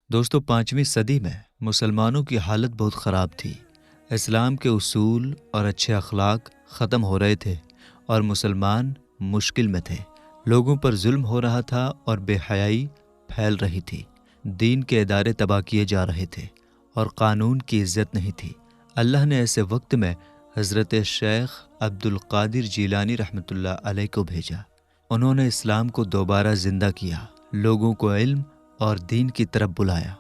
دوستو 5ویں صدی میں مسلمانوں کی حالت بہت خراب تھی۔ اسلام کے اصول اور اچھے اخلاق ختم ہو رہے تھے اور مسلمان مشکل میں تھے۔ لوگوں پر ظلم ہو رہا تھا اور بے حیائی پھیل رہی تھی۔ دین کے ادارے تباہ کیے جا رہے تھے اور قانون کی عزت نہیں تھی۔ اللہ نے ایسے وقت میں حضرت شیخ عبد القادر جیلانی رحمۃ اللہ علیہ کو بھیجا۔ انہوں نے اسلام کو دوبارہ زندہ کیا، لوگوں کو علم اور دین کی طرف بلایا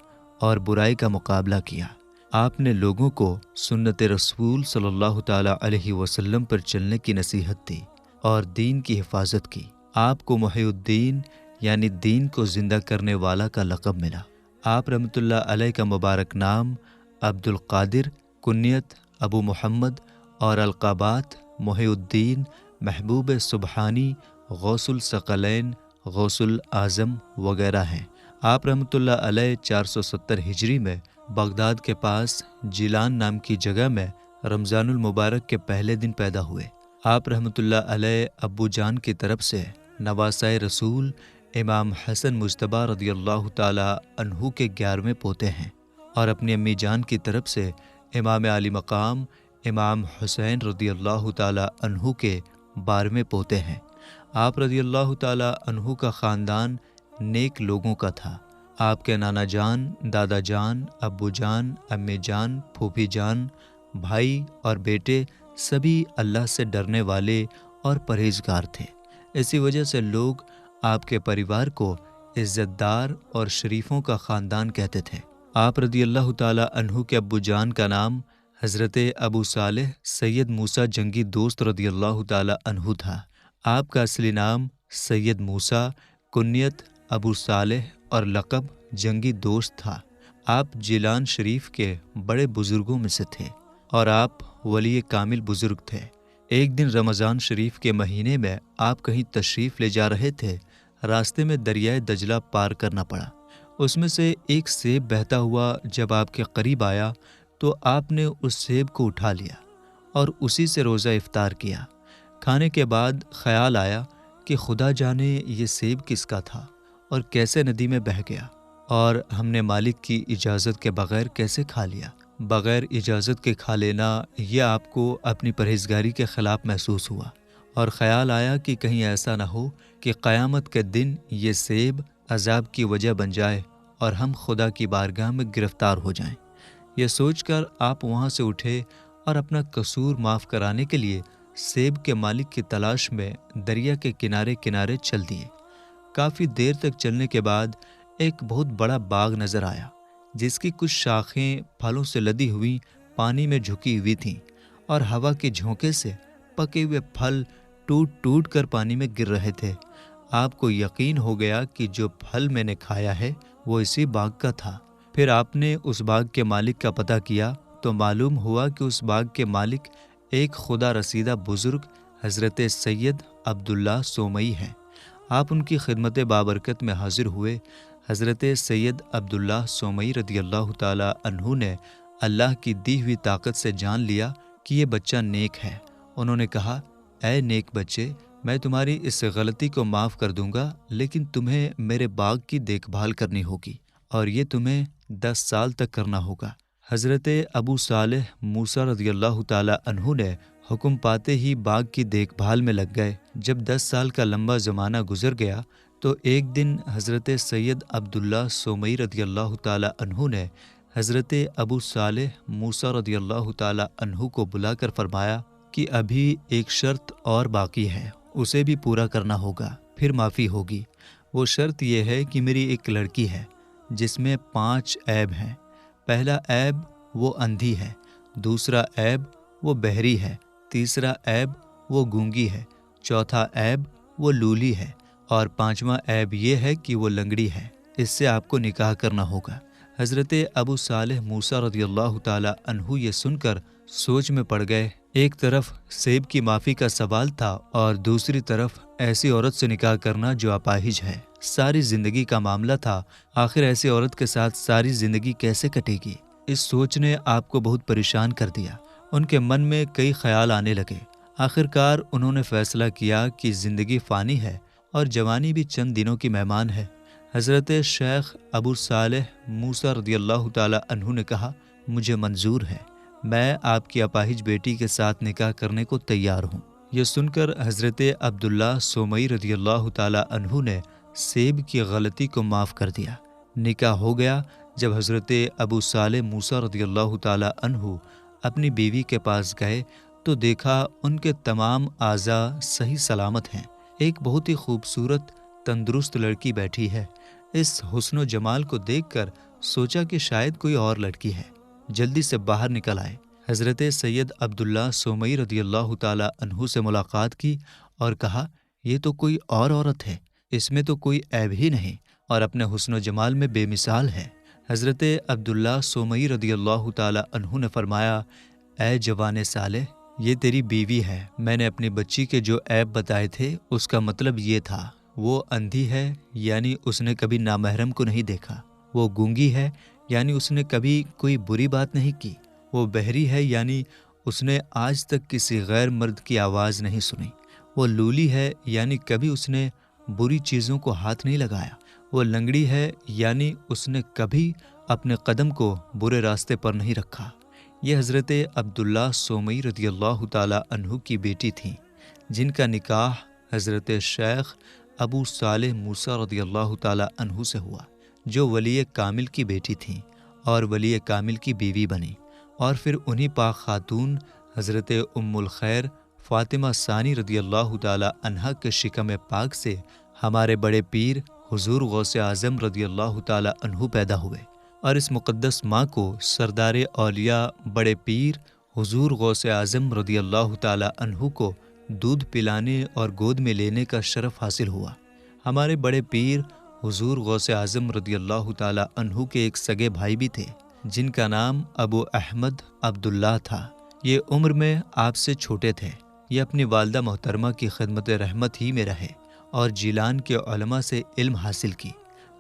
اور برائی کا مقابلہ کیا۔ آپ نے لوگوں کو سنت رسول صلی اللہ تعالیٰ علیہ وسلم پر چلنے کی نصیحت دی اور دین کی حفاظت کی۔ آپ کو محی الدین یعنی دین کو زندہ کرنے والا کا لقب ملا۔ آپ رحمۃ اللہ علیہ کا مبارک نام عبد القادر، کنیت ابو محمد اور القابات محی الدین، محبوب سبحانی، غوث الثقلین، غوث الاعظم وغیرہ ہیں۔ آپ رحمۃ اللہ علیہ 470 ہجری میں بغداد کے پاس جیلان نام کی جگہ میں رمضان المبارک کے پہلے دن پیدا ہوئے۔ آپ رحمۃ اللہ علیہ ابو جان کی طرف سے نواسۂ رسول امام حسن مجتبیٰ رضی اللہ تعالیٰ عنہ کے 11ویں پوتے ہیں اور اپنی امی جان کی طرف سے امام علی مقام امام حسین رضی اللہ تعالیٰ عنہ کے 12ویں پوتے ہیں۔ آپ رضی اللہ تعالیٰ عنہ کا خاندان نیک لوگوں کا تھا۔ آپ کے نانا جان، دادا جان، ابو جان، امی جان، پھوپھی جان، بھائی اور بیٹے سبھی اللہ سے ڈرنے والے اور پرہیزگار تھے۔ اسی وجہ سے لوگ آپ کے پریوار کو عزت دار اور شریفوں کا خاندان کہتے تھے۔ آپ رضی اللہ تعالیٰ عنہ کے ابو جان کا نام حضرت ابو صالح سید موسیٰ جنگی دوست رضی اللہ تعالیٰ عنہ تھا۔ آپ کا اصلی نام سید موسیٰ، کنیت ابو صالح اور لقب جنگی دوست تھا۔ آپ جیلان شریف کے بڑے بزرگوں میں سے تھے اور آپ ولی کامل بزرگ تھے۔ ایک دن رمضان شریف کے مہینے میں آپ کہیں تشریف لے جا رہے تھے، راستے میں دریائے دجلہ پار کرنا پڑا۔ اس میں سے ایک سیب بہتا ہوا جب آپ کے قریب آیا تو آپ نے اس سیب کو اٹھا لیا اور اسی سے روزہ افطار کیا۔ کھانے کے بعد خیال آیا کہ خدا جانے یہ سیب کس کا تھا اور کیسے ندی میں بہہ گیا، اور ہم نے مالک کی اجازت کے بغیر کیسے کھا لیا۔ بغیر اجازت کے کھا لینا یہ آپ کو اپنی پرہیزگاری کے خلاف محسوس ہوا اور خیال آیا کہ کہیں ایسا نہ ہو کہ قیامت کے دن یہ سیب عذاب کی وجہ بن جائے اور ہم خدا کی بارگاہ میں گرفتار ہو جائیں۔ یہ سوچ کر آپ وہاں سے اٹھے اور اپنا قصور معاف کرانے کے لیے سیب کے مالک کی تلاش میں دریا کے کنارے کنارے چل دیے۔ کافی دیر تک چلنے کے بعد ایک بہت بڑا باغ نظر آیا جس کی کچھ شاخیں پھلوں سے لدی ہوئی پانی میں جھکی ہوئی تھیں اور ہوا کے جھونکے سے پکے ہوئے پھل ٹوٹ ٹوٹ کر پانی میں گر رہے تھے۔ آپ کو یقین ہو گیا کہ جو پھل میں نے کھایا ہے وہ اسی باغ کا تھا۔ پھر آپ نے اس باغ کے مالک کا پتہ کیا تو معلوم ہوا کہ اس باغ کے مالک ایک خدا رسیدہ بزرگ حضرت سید عبداللہ سومئی ہیں۔ آپ ان کی خدمت بابرکت میں حاضر ہوئے۔ حضرت سید عبداللہ سومئی رضی اللہ تعالیٰ عنہ نے اللہ کی دی ہوئی طاقت سے جان لیا کہ یہ بچہ نیک ہے۔ انہوں نے کہا، اے نیک بچے، میں تمہاری اس غلطی کو معاف کر دوں گا، لیکن تمہیں میرے باغ کی دیکھ بھال کرنی ہوگی اور یہ تمہیں 10 سال تک کرنا ہوگا۔ حضرت ابو صالح موسیٰ رضی اللہ تعالیٰ عنہ نے حکم پاتے ہی باغ کی دیکھ بھال میں لگ گئے۔ جب 10 سال کا لمبا زمانہ گزر گیا تو ایک دن حضرت سید عبداللہ سومئی رضی اللہ تعالیٰ عنہ نے حضرت ابو صالح موسیٰ رضی اللہ تعالیٰ عنہ کو بلا کر فرمایا کہ ابھی ایک شرط اور باقی ہے، اسے بھی پورا کرنا ہوگا، پھر معافی ہوگی۔ وہ شرط یہ ہے کہ میری ایک لڑکی ہے جس میں 5 عیب ہیں۔ پہلا عیب وہ اندھی ہے، دوسرا عیب وہ بہری ہے، تیسرا عیب وہ گونگی ہے، چوتھا عیب وہ لولی ہے اور 5واں عیب یہ ہے کہ وہ لنگڑی ہے۔ اس سے آپ کو نکاح کرنا ہوگا۔ حضرت ابو صالح موسیٰ رضی اللہ تعالیٰ عنہ یہ سن کر سوچ میں پڑ گئے۔ ایک طرف سیب کی معافی کا سوال تھا اور دوسری طرف ایسی عورت سے نکاح کرنا جو اپاہج ہے۔ ساری زندگی کا معاملہ تھا، آخر ایسی عورت کے ساتھ ساری زندگی کیسے کٹے گی؟ اس سوچ نے آپ کو بہت پریشان کر دیا۔ ان کے من میں کئی خیال آنے لگے۔ آخرکار انہوں نے فیصلہ کیا کہ زندگی فانی ہے اور جوانی بھی چند دنوں کی مہمان ہے۔ حضرت شیخ ابو صالح موسیٰ رضی اللہ تعالی عنہ نے کہا، مجھے منظور ہے، میں آپ کی اپاہج بیٹی کے ساتھ نکاح کرنے کو تیار ہوں۔ یہ سن کر حضرت عبداللہ سومئی رضی اللہ تعالی عنہ نے سیب کی غلطی کو معاف کر دیا۔ نکاح ہو گیا۔ جب حضرت ابو صالح موسیٰ رضی اللہ تعالی عنہ اپنی بیوی کے پاس گئے تو دیکھا ان کے تمام اعضاء صحیح سلامت ہیں۔ ایک بہت ہی خوبصورت تندرست لڑکی بیٹھی ہے۔ اس حسن و جمال کو دیکھ کر سوچا کہ شاید کوئی اور لڑکی ہے، جلدی سے باہر نکل آئے۔ حضرت سید عبداللہ سومئی رضی اللہ تعالی عنہ سے ملاقات کی اور کہا، یہ تو کوئی اور عورت ہے، اس میں تو کوئی عیب ہی نہیں اور اپنے حسن و جمال میں بے مثال ہے۔ حضرت عبداللہ سومئی رضی اللہ تعالی عنہ نے فرمایا، اے جوان صالح، یہ تیری بیوی ہے۔ میں نے اپنی بچی کے جو عیب بتائے تھے اس کا مطلب یہ تھا، وہ اندھی ہے یعنی اس نے کبھی نامحرم کو نہیں دیکھا، وہ گونگی ہے یعنی اس نے کبھی کوئی بری بات نہیں کی، وہ بہری ہے یعنی اس نے آج تک کسی غیر مرد کی آواز نہیں سنی، وہ لولی ہے یعنی کبھی اس نے بری چیزوں کو ہاتھ نہیں لگایا، وہ لنگڑی ہے یعنی اس نے کبھی اپنے قدم کو برے راستے پر نہیں رکھا۔ یہ حضرت عبداللہ سومئی رضی اللہ تعالی عنہ کی بیٹی تھیں، جن کا نکاح حضرت شیخ ابو صالح موسیٰ رضی اللہ تعالی عنہ سے ہوا، جو ولی کامل کی بیٹی تھیں اور ولی کامل کی بیوی بنی، اور پھر انہی پاک خاتون حضرت ام الخیر فاطمہ ثانی رضی اللہ تعالی عنہ کے شکم پاک سے ہمارے بڑے پیر حضور غوث اعظم رضی اللہ تعالی عنہ پیدا ہوئے، اور اس مقدس ماں کو سردار اولیاء بڑے پیر حضور غوث اعظم رضی اللہ تعالی عنہ کو دودھ پلانے اور گود میں لینے کا شرف حاصل ہوا۔ ہمارے بڑے پیر حضور غوث اعظم رضی اللہ تعالی عنہ کے ایک سگے بھائی بھی تھے، جن کا نام ابو احمد عبداللہ تھا۔ یہ عمر میں آپ سے چھوٹے تھے۔ یہ اپنی والدہ محترمہ کی خدمت رحمت ہی میں رہے اور جیلان کے علماء سے علم حاصل کی۔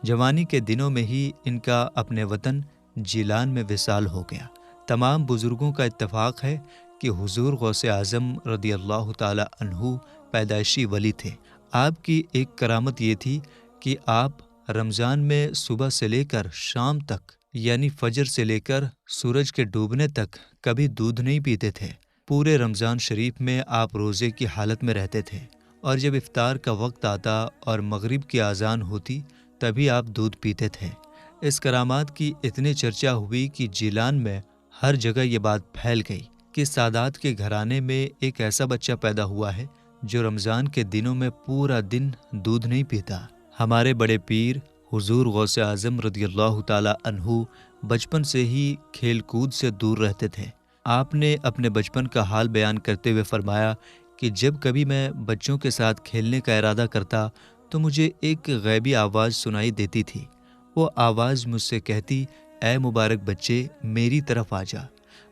جوانی کے دنوں میں ہی ان کا اپنے وطن جیلان میں وصال ہو گیا۔ تمام بزرگوں کا اتفاق ہے کہ حضور غوث اعظم رضی اللہ تعالی عنہ پیدائشی ولی تھے۔ آپ کی ایک کرامت یہ تھی کہ آپ رمضان میں صبح سے لے کر شام تک یعنی فجر سے لے کر سورج کے ڈوبنے تک کبھی دودھ نہیں پیتے تھے۔ پورے رمضان شریف میں آپ روزے کی حالت میں رہتے تھے، اور جب افطار کا وقت آتا اور مغرب کی اذان ہوتی تبھی آپ دودھ پیتے تھے۔ اس کرامات کی اتنی چرچا ہوئی کہ جیلان میں ہر جگہ یہ بات پھیل گئی کہ سادات کے گھرانے میں ایک ایسا بچہ پیدا ہوا ہے جو رمضان کے دنوں میں پورا دن دودھ نہیں پیتا۔ ہمارے بڑے پیر حضور غوث اعظم رضی اللہ تعالی عنہ بچپن سے ہی کھیل کود سے دور رہتے تھے۔ آپ نے اپنے بچپن کا حال بیان کرتے ہوئے فرمایا کہ جب کبھی میں بچوں کے ساتھ کھیلنے کا ارادہ کرتا تو مجھے ایک غیبی آواز سنائی دیتی تھی۔ وہ آواز مجھ سے کہتی، اے مبارک بچے، میری طرف آ جا۔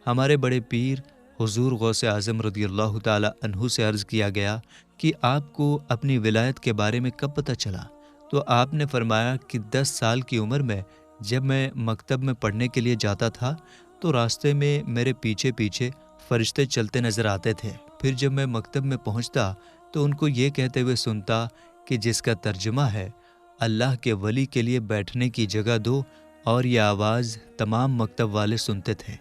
ہمارے بڑے پیر حضور غوث اعظم رضی اللہ تعالی عنہ سے عرض کیا گیا کہ آپ کو اپنی ولایت کے بارے میں کب پتہ چلا؟ تو آپ نے فرمایا کہ 10 سال کی عمر میں جب میں مکتب میں پڑھنے کے لیے جاتا تھا تو راستے میں میرے پیچھے پیچھے فرشتے چلتے نظر آتے تھے۔ پھر جب میں مکتب میں پہنچتا تو ان کو یہ کہتے ہوئے سنتا کہ جس کا ترجمہ ہے، اللہ کے ولی کے لیے بیٹھنے کی جگہ دو، اور یہ آواز تمام مکتب والے سنتے تھے۔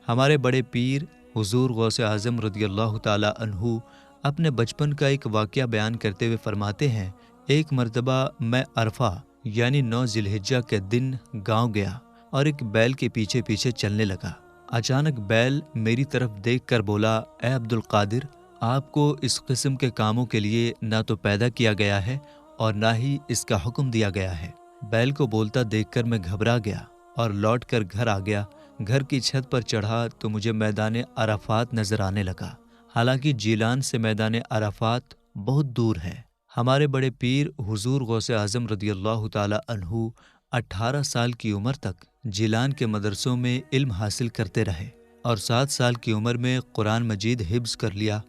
ہمارے بڑے پیر حضور غوث اعظم رضی اللہ تعالی عنہ اپنے بچپن کا ایک واقعہ بیان کرتے ہوئے فرماتے ہیں، ایک مرتبہ میں عرفہ یعنی 9 ذی الحجہ کے دن گاؤں گیا اور ایک بیل کے پیچھے پیچھے چلنے لگا۔ اچانک بیل میری طرف دیکھ کر بولا، اے عبد القادر، آپ کو اس قسم کے کاموں کے لیے نہ تو پیدا کیا گیا ہے اور نہ ہی اس کا حکم دیا گیا ہے۔ بیل کو بولتا دیکھ کر میں گھبرا گیا اور لوٹ کر گھر آ گیا۔ گھر کی چھت پر چڑھا تو مجھے میدان عرفات نظر آنے لگا، حالانکہ جیلان سے میدان عرفات بہت دور ہے۔ ہمارے بڑے پیر حضور غوث اعظم رضی اللہ تعالی عنہ 18 سال کی عمر تک جیلان کے مدرسوں میں علم حاصل کرتے رہے اور 7 سال کی عمر میں قرآن مجید حفظ کر لیا۔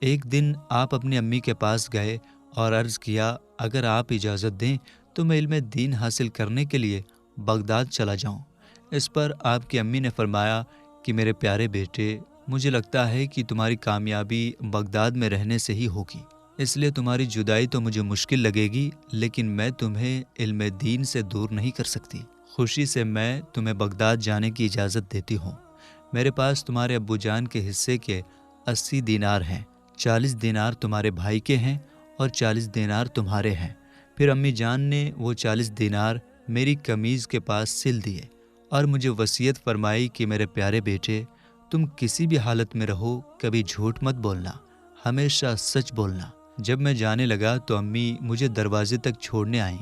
ایک دن آپ اپنی امی کے پاس گئے اور عرض کیا، اگر آپ اجازت دیں تو میں علم دین حاصل کرنے کے لیے بغداد چلا جاؤں۔ اس پر آپ کی امی نے فرمایا کہ میرے پیارے بیٹے، مجھے لگتا ہے کہ تمہاری کامیابی بغداد میں رہنے سے ہی ہوگی۔ اس لیے تمہاری جدائی تو مجھے مشکل لگے گی، لیکن میں تمہیں علم دین سے دور نہیں کر سکتی۔ خوشی سے میں تمہیں بغداد جانے کی اجازت دیتی ہوں۔ میرے پاس تمہارے ابو جان کے حصے کے 80 دینار ہیں، 40 دینار تمہارے بھائی کے ہیں اور 40 دینار تمہارے ہیں۔ پھر امی جان نے وہ 40 دینار میری قمیض کے پاس سل دیے اور مجھے وصیت فرمائی کہ میرے پیارے بیٹے، تم کسی بھی حالت میں رہو، کبھی جھوٹ مت بولنا، ہمیشہ سچ بولنا۔ جب میں جانے لگا تو امی مجھے دروازے تک چھوڑنے آئیں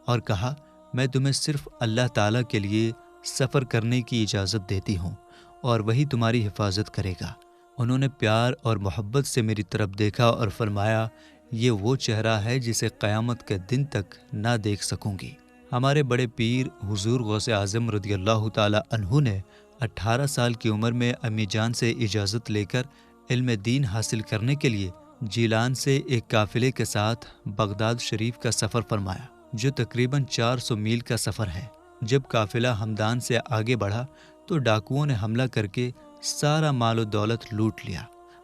اور کہا، میں تمہیں صرف اللہ تعالیٰ کے لیے سفر کرنے کی اجازت دیتی ہوں اور وہی تمہاری حفاظت کرے گا۔ انہوں نے پیار اور محبت سے میری طرف دیکھا اور فرمایا، یہ وہ چہرہ ہے جسے قیامت کے دن تک نہ دیکھ سکوں گی۔ ہمارے بڑے پیر حضور غوث اعظم رضی اللہ تعالیٰ عنہ نے 18 سال کی عمر میں امی جان سے اجازت لے کر علم دین حاصل کرنے کے لیے جیلان سے ایک قافلے کے ساتھ بغداد شریف کا سفر فرمایا، جو تقریباً 400 میل کا سفر ہے۔ جب قافلہ ہمدان سے آگے بڑھا تو ڈاکوؤں نے حملہ کر کے سارا مال و دولت لوٹ لیا۔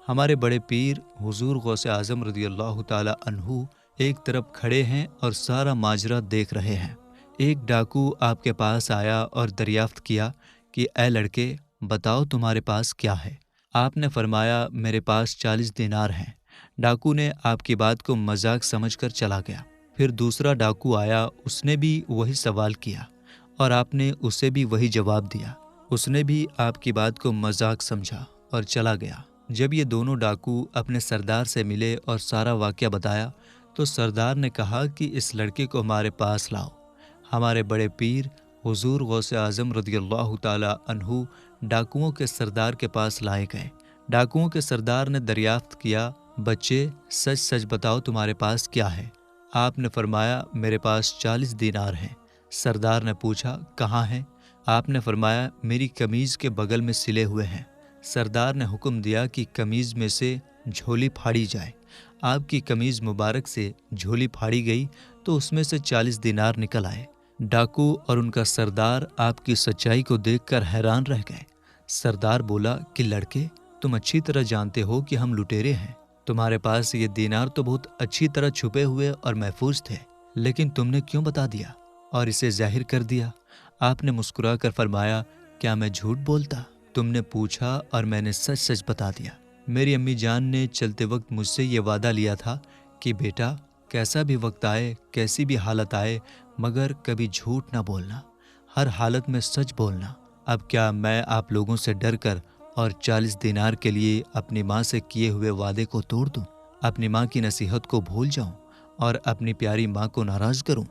ہمارے بڑے پیر حضور غوث اعظم رضی اللہ تعالیٰ عنہ ایک طرف کھڑے ہیں اور سارا ماجرا دیکھ رہے ہیں۔ ایک ڈاکو آپ کے پاس آیا اور دریافت کیا کہ اے لڑکے، بتاؤ تمہارے پاس کیا ہے؟ آپ نے فرمایا، میرے پاس 40 دینار ہیں۔ ڈاکو نے آپ کی بات کو مذاق سمجھ کر چلا گیا۔ پھر دوسرا ڈاکو آیا، اس نے بھی وہی سوال کیا اور آپ نے اسے بھی وہی جواب دیا۔ اس نے بھی آپ کی بات کو مذاق سمجھا اور چلا گیا۔ جب یہ دونوں ڈاکو اپنے سردار سے ملے اور سارا واقعہ بتایا تو سردار نے کہا کہ اس لڑکے کو ہمارے پاس لاؤ۔ ہمارے بڑے پیر حضور غوث اعظم رضی اللہ تعالیٰ عنہ ڈاکوؤں کے سردار کے پاس لائے گئے۔ ڈاکوؤں کے سردار نے دریافت کیا، بچے سچ سچ بتاؤ تمہارے پاس کیا ہے؟ آپ نے فرمایا، میرے پاس 40 دینار ہیں۔ سردار نے پوچھا، کہاں ہیں؟ آپ نے فرمایا، میری قمیض کے بغل میں سلے ہوئے ہیں۔ سردار نے حکم دیا کہ قمیض میں سے جھولی پھاڑی جائے۔ آپ کی قمیض مبارک سے جھولی پھاڑی گئی تو اس میں سے 40 دینار نکل آئے۔ ڈاکو اور ان کا سردار آپ کی سچائی کو دیکھ کر حیران رہ گئے۔ سردار بولا کہ لڑکے، تم اچھی طرح جانتے ہو کہ ہم لٹیرے ہیں۔ تمہارے پاس یہ دینار تو بہت اچھی طرح چھپے ہوئے اور محفوظ تھے، لیکن تم نے کیوں بتا دیا اور اسے ظاہر کر دیا؟ آپ نے مسکرا کر فرمایا، کیا میں جھوٹ بولتا؟ تم نے پوچھا اور میں نے سچ سچ بتا دیا۔ میری امی جان نے چلتے وقت مجھ سے یہ وعدہ لیا تھا کہ بیٹا، کیسا بھی وقت آئے، کیسی بھی حالت آئے، مگر کبھی جھوٹ نہ بولنا، ہر حالت میں سچ بولنا۔ اب کیا میں آپ لوگوں سے ڈر کر اور 40 دینار کے لیے اپنی ماں سے کیے ہوئے وعدے کو توڑ دوں، اپنی ماں کی نصیحت کو بھول جاؤں اور اپنی پیاری ماں کو ناراض کروں؟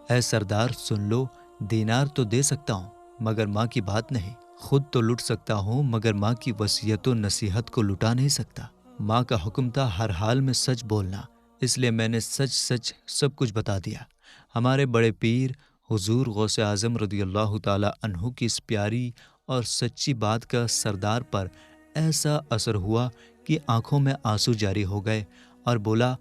اے سردار، سن لو، دینار تو دے سکتا ہوں مگر ماں کی بات نہیں، خود تو لٹ سکتا ہوں مگر ماں کی وصیت و نصیحت کو لٹا نہیں سکتا۔ ماں کا حکم تھا ہر حال میں سچ بولنا، اس لیے میں نے سچ سچ سب کچھ بتا دیا۔ ہمارے بڑے پیر حضور غوث اعظم رضی اللہ تعالیٰ عنہ کی اس پیاری اور سچی بات کا سردار پر ایسا اثر ہوا کہ آنکھوں میں آنسو جاری ہو گئے اور بولا،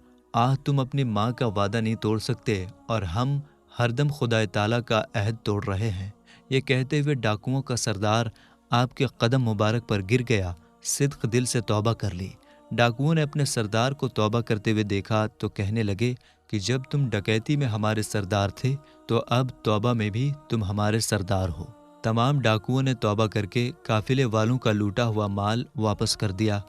تم اپنی ماں کا وعدہ نہیں توڑ سکتے اور ہم ہر دم خدا تعالیٰ کا عہد توڑ رہے ہیں۔ یہ کہتے ہوئے ڈاکوؤں کا سردار آپ کے قدم مبارک پر گر گیا، صدق دل سے توبہ کر لی۔ ڈاکوؤں نے اپنے سردار کو توبہ کرتے ہوئے دیکھا تو کہنے لگے کہ جب تم ڈکیتی میں ہمارے سردار تھے تو اب توبہ میں بھی تم ہمارے سردار ہو۔ تمام ڈاکوؤں نے توبہ کر کے قافلے والوں کا لوٹا ہوا مال واپس کر دیا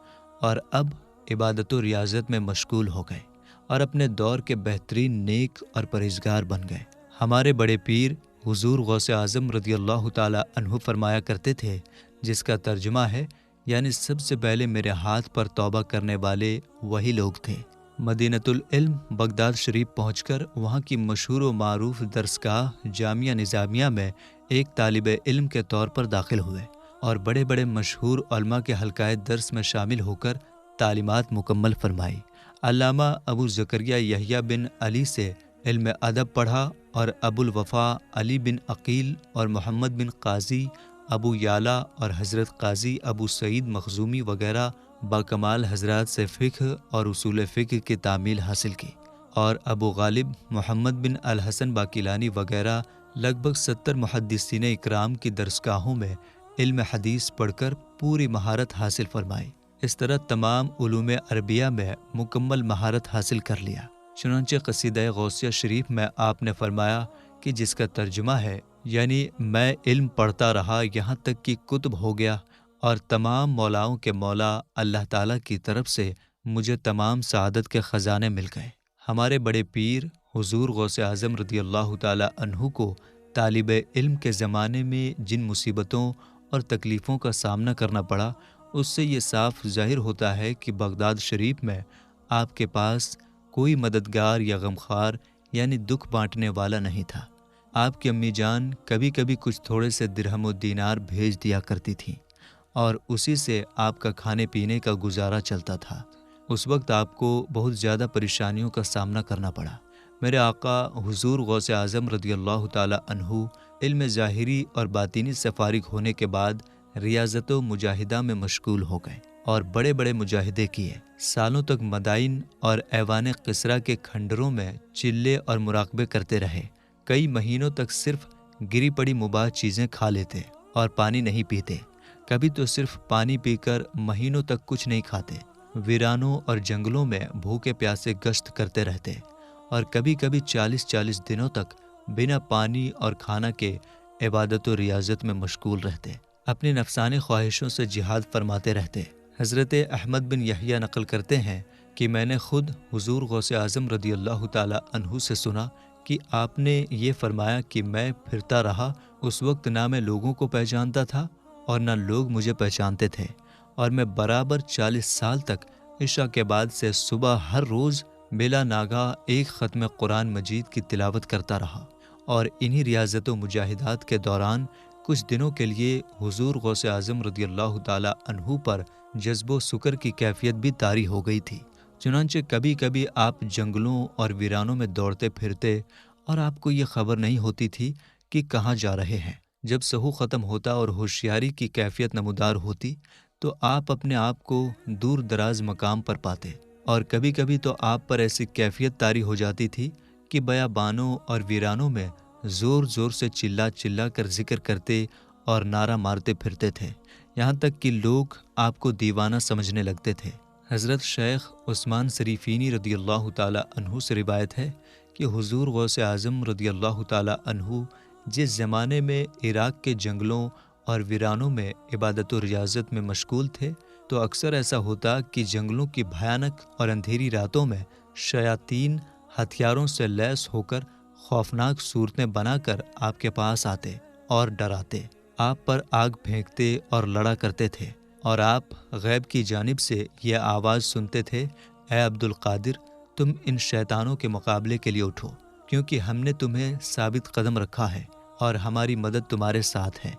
اور اب عبادت و ریاضت میں مشغول ہو گئے اور اپنے دور کے بہترین نیک اور پرہیزگار بن گئے۔ ہمارے بڑے پیر حضور غوث اعظم رضی اللہ تعالیٰ عنہ فرمایا کرتے تھے، جس کا ترجمہ ہے، یعنی سب سے پہلے میرے ہاتھ پر توبہ کرنے والے وہی لوگ تھے۔ مدینۃ العلم بغداد شریف پہنچ کر وہاں کی مشہور و معروف درسگاہ جامعہ نظامیہ میں ایک طالب علم کے طور پر داخل ہوئے اور بڑے بڑے مشہور علماء کے حلقۂ درس میں شامل ہو کر تعلیمات مکمل فرمائی۔ علامہ ابو زکریا یحییٰ بن علی سے علم ادب پڑھا اور ابو الوفا علی بن عقیل اور محمد بن قاضی ابو یعلا اور حضرت قاضی ابو سعید مخزومی وغیرہ باکمال حضرات سے فقہ اور اصول فقہ کی تعمیل حاصل کی، اور ابو غالب محمد بن الحسن باقلانی وغیرہ لگ بھگ 70 محدثین اکرام کی درسگاہوں میں علم حدیث پڑھ کر پوری مہارت حاصل فرمائی۔ اس طرح تمام علوم عربیہ میں مکمل مہارت حاصل کر لیا۔ چنانچہ قصیدہ غوثیہ شریف میں آپ نے فرمایا کہ جس کا ترجمہ ہے، یعنی میں علم پڑھتا رہا یہاں تک کہ کتب ہو گیا، اور تمام مولاؤں کے مولا اللہ تعالیٰ کی طرف سے مجھے تمام سعادت کے خزانے مل گئے۔ ہمارے بڑے پیر حضور غوث اعظم رضی اللہ تعالیٰ عنہ کو طالب علم کے زمانے میں جن مصیبتوں اور تکلیفوں کا سامنا کرنا پڑا، اس سے یہ صاف ظاہر ہوتا ہے کہ بغداد شریف میں آپ کے پاس کوئی مددگار یا غمخوار یعنی دکھ بانٹنے والا نہیں تھا۔ آپ کی امی جان کبھی کبھی کچھ تھوڑے سے درہم و دینار بھیج دیا کرتی تھیں، اور اسی سے آپ کا کھانے پینے کا گزارا چلتا تھا۔ اس وقت آپ کو بہت زیادہ پریشانیوں کا سامنا کرنا پڑا۔ میرے آقا حضور غوث اعظم رضی اللہ تعالیٰ عنہ علم ظاہری اور باطینی سے فارغ ہونے کے بعد ریاضت و مجاہدہ میں مشغول ہو گئے اور بڑے بڑے مجاہدے کیے۔ سالوں تک مدائن اور ایوان قصرہ کے کھنڈروں میں چلے اور مراقبے کرتے رہے۔ کئی مہینوں تک صرف گری پڑی مباح چیزیں کھا لیتے اور پانی نہیں پیتے۔ کبھی تو صرف پانی پی کر مہینوں تک کچھ نہیں کھاتے۔ ویرانوں اور جنگلوں میں بھوکے پیاسے گشت کرتے رہتے، اور کبھی کبھی 40 دنوں تک بنا پانی اور کھانا کے عبادت و ریاضت میں مشغول رہتے، اپنی نفسانی خواہشوں سے جہاد فرماتے رہتے۔ حضرت احمد بن یحییٰ نقل کرتے ہیں کہ میں نے خود حضور غوث اعظم رضی اللہ تعالیٰ عنہ سے سنا کہ آپ نے یہ فرمایا کہ میں پھرتا رہا، اس وقت نہ میں لوگوں کو پہچانتا تھا اور نہ لوگ مجھے پہچانتے تھے، اور میں برابر 40 سال تک عشاء کے بعد سے صبح ہر روز بلا ناگاہ ایک ختم قرآن مجید کی تلاوت کرتا رہا، اور انہی ریاضت و مجاہدات کے دوران کچھ دنوں کے لیے حضور غوث اعظم رضی اللہ تعالیٰ عنہ پر جذب و سکر کی کیفیت بھی طاری ہو گئی تھی۔ چنانچہ کبھی کبھی آپ جنگلوں اور ویرانوں میں دوڑتے پھرتے، اور آپ کو یہ خبر نہیں ہوتی تھی کہ کہاں جا رہے ہیں۔ جب سہو ختم ہوتا اور ہوشیاری کی کیفیت نمودار ہوتی تو آپ اپنے آپ کو دور دراز مقام پر پاتے، اور کبھی کبھی تو آپ پر ایسی کیفیت طاری ہو جاتی تھی کہ بیابانوں اور ویرانوں میں زور زور سے چلا چلا کر ذکر کرتے اور نعرہ مارتے پھرتے تھے، یہاں تک کہ لوگ آپ کو دیوانہ سمجھنے لگتے تھے۔ حضرت شیخ عثمان سریفینی رضی اللہ تعالیٰ عنہ سے روایت ہے کہ حضور غوث اعظم رضی اللہ تعالیٰ عنہ جس زمانے میں عراق کے جنگلوں اور ویرانوں میں عبادت و ریاضت میں مشغول تھے، تو اکثر ایسا ہوتا کہ جنگلوں کی بھیانک اور اندھیری راتوں میں شیاطین ہتھیاروں سے لیس ہو کر خوفناک صورتیں بنا کر آپ کے پاس آتے اور ڈراتے، آپ پر آگ پھینکتے اور لڑا کرتے تھے، اور آپ غیب کی جانب سے یہ آواز سنتے تھے، اے عبد القادر، تم ان شیطانوں کے مقابلے کے لیے اٹھو، کیونکہ ہم نے تمہیں ثابت قدم رکھا ہے اور ہماری مدد تمہارے ساتھ ہے۔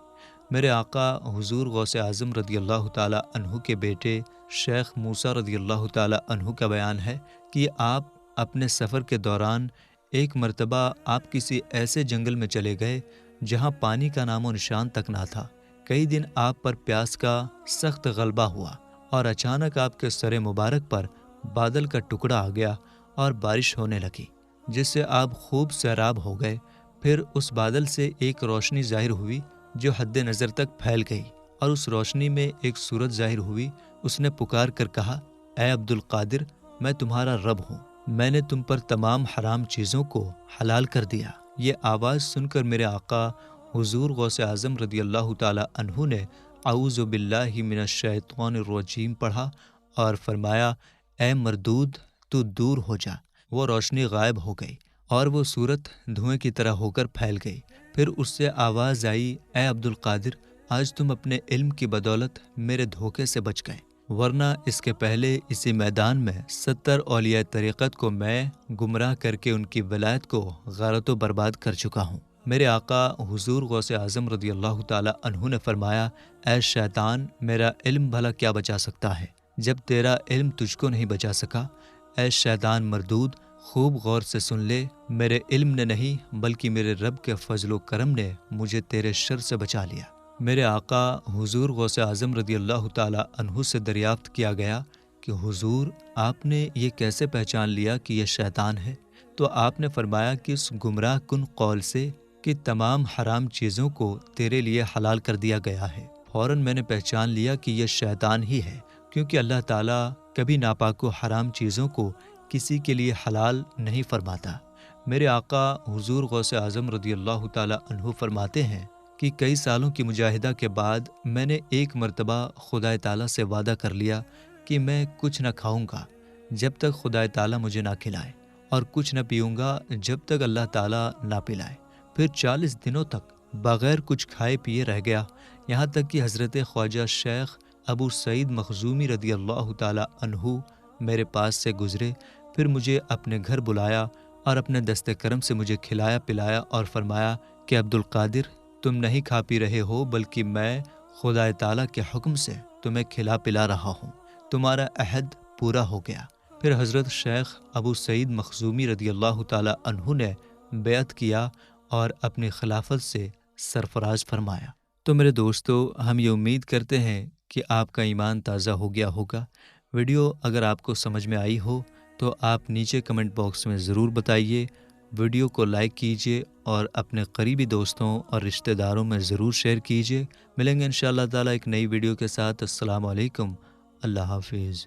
میرے آقا حضور غوث اعظم رضی اللہ تعالیٰ عنہ کے بیٹے شیخ موسیٰ رضی اللہ تعالیٰ عنہ کا بیان ہے کہ آپ اپنے سفر کے دوران ایک مرتبہ آپ کسی ایسے جنگل میں چلے گئے جہاں پانی کا نام و نشان تک نہ تھا۔ کئی دن آپ پر پیاس کا سخت غلبہ ہوا، اور اچانک آپ کے سر مبارک پر بادل کا ٹکڑا آ گیا اور بارش ہونے لگی، جس سے آپ خوب سیراب ہو گئے۔ پھر اس بادل سے ایک روشنی ظاہر ہوئی جو حد نظر تک پھیل گئی، اور اس روشنی میں ایک صورت ظاہر ہوئی۔ اس نے پکار کر کہا، اے عبد القادر، میں تمہارا رب ہوں، میں نے تم پر تمام حرام چیزوں کو حلال کر دیا۔ یہ آواز سن کر میرے آقا حضور غوث اعظم رضی اللہ تعالیٰ عنہ نے اعوذ باللہ من الشیطان الرجیم پڑھا اور فرمایا، اے مردود، تو دور ہو جا۔ وہ روشنی غائب ہو گئی اور وہ صورت دھوئیں کی طرح ہو کر پھیل گئی۔ پھر اس سے آواز آئی، اے عبد القادر، آج تم اپنے علم کی بدولت میرے دھوکے سے بچ گئے، ورنہ اس کے پہلے اسی میدان میں 70 اولیاء طریقت کو میں گمراہ کر کے ان کی ولایت کو غارت و برباد کر چکا ہوں۔ میرے آقا حضور غوث اعظم رضی اللہ تعالیٰ عنہ نے فرمایا، اے شیطان، میرا علم بھلا کیا بچا سکتا ہے جب تیرا علم تجھ کو نہیں بچا سکا؟ اے شیطان مردود، خوب غور سے سن لے، میرے علم نے نہیں بلکہ میرے رب کے فضل و کرم نے مجھے تیرے شر سے بچا لیا۔ میرے آقا حضور غوث اعظم رضی اللہ تعالیٰ عنہ سے دریافت کیا گیا کہ حضور، آپ نے یہ کیسے پہچان لیا کہ یہ شیطان ہے؟ تو آپ نے فرمایا کہ اس گمراہ کن قول سے کہ تمام حرام چیزوں کو تیرے لیے حلال کر دیا گیا ہے، فوراً میں نے پہچان لیا کہ یہ شیطان ہی ہے، کیونکہ اللہ تعالیٰ کبھی ناپاک و حرام چیزوں کو کسی کے لیے حلال نہیں فرماتا۔ میرے آقا حضور غوث اعظم رضی اللہ تعالیٰ عنہ فرماتے ہیں کہ کئی سالوں کی مجاہدہ کے بعد میں نے ایک مرتبہ خدا تعالیٰ سے وعدہ کر لیا کہ میں کچھ نہ کھاؤں گا جب تک خدا تعالیٰ مجھے نہ کھلائے، اور کچھ نہ پیوں گا جب تک اللہ تعالیٰ نہ پلائے۔ پھر 40 دنوں تک بغیر کچھ کھائے پیے رہ گیا، یہاں تک کہ حضرت خواجہ شیخ ابو سعید مخزومی رضی اللہ تعالیٰ عنہ میرے پاس سے گزرے، پھر مجھے اپنے گھر بلایا اور اپنے دست کرم سے مجھے کھلایا پلایا اور فرمایا کہ عبد القادر، تم نہیں کھا پی رہے ہو، بلکہ میں خدا تعالیٰ کے حکم سے تمہیں کھلا پلا رہا ہوں، تمہارا عہد پورا ہو گیا۔ پھر حضرت شیخ ابو سعید مخزومی رضی اللہ تعالیٰ عنہ نے بیعت کیا اور اپنی خلافت سے سرفراز فرمایا۔ تو میرے دوستو، ہم یہ امید کرتے ہیں کہ آپ کا ایمان تازہ ہو گیا ہوگا۔ ویڈیو اگر آپ کو سمجھ میں آئی ہو تو آپ نیچے کمنٹ باکس میں ضرور بتائیے، ویڈیو کو لائک کیجیے اور اپنے قریبی دوستوں اور رشتہ داروں میں ضرور شیئر کیجیے۔ ملیں گے انشاءاللہ تعالیٰ ایک نئی ویڈیو کے ساتھ۔ السلام علیکم، اللہ حافظ۔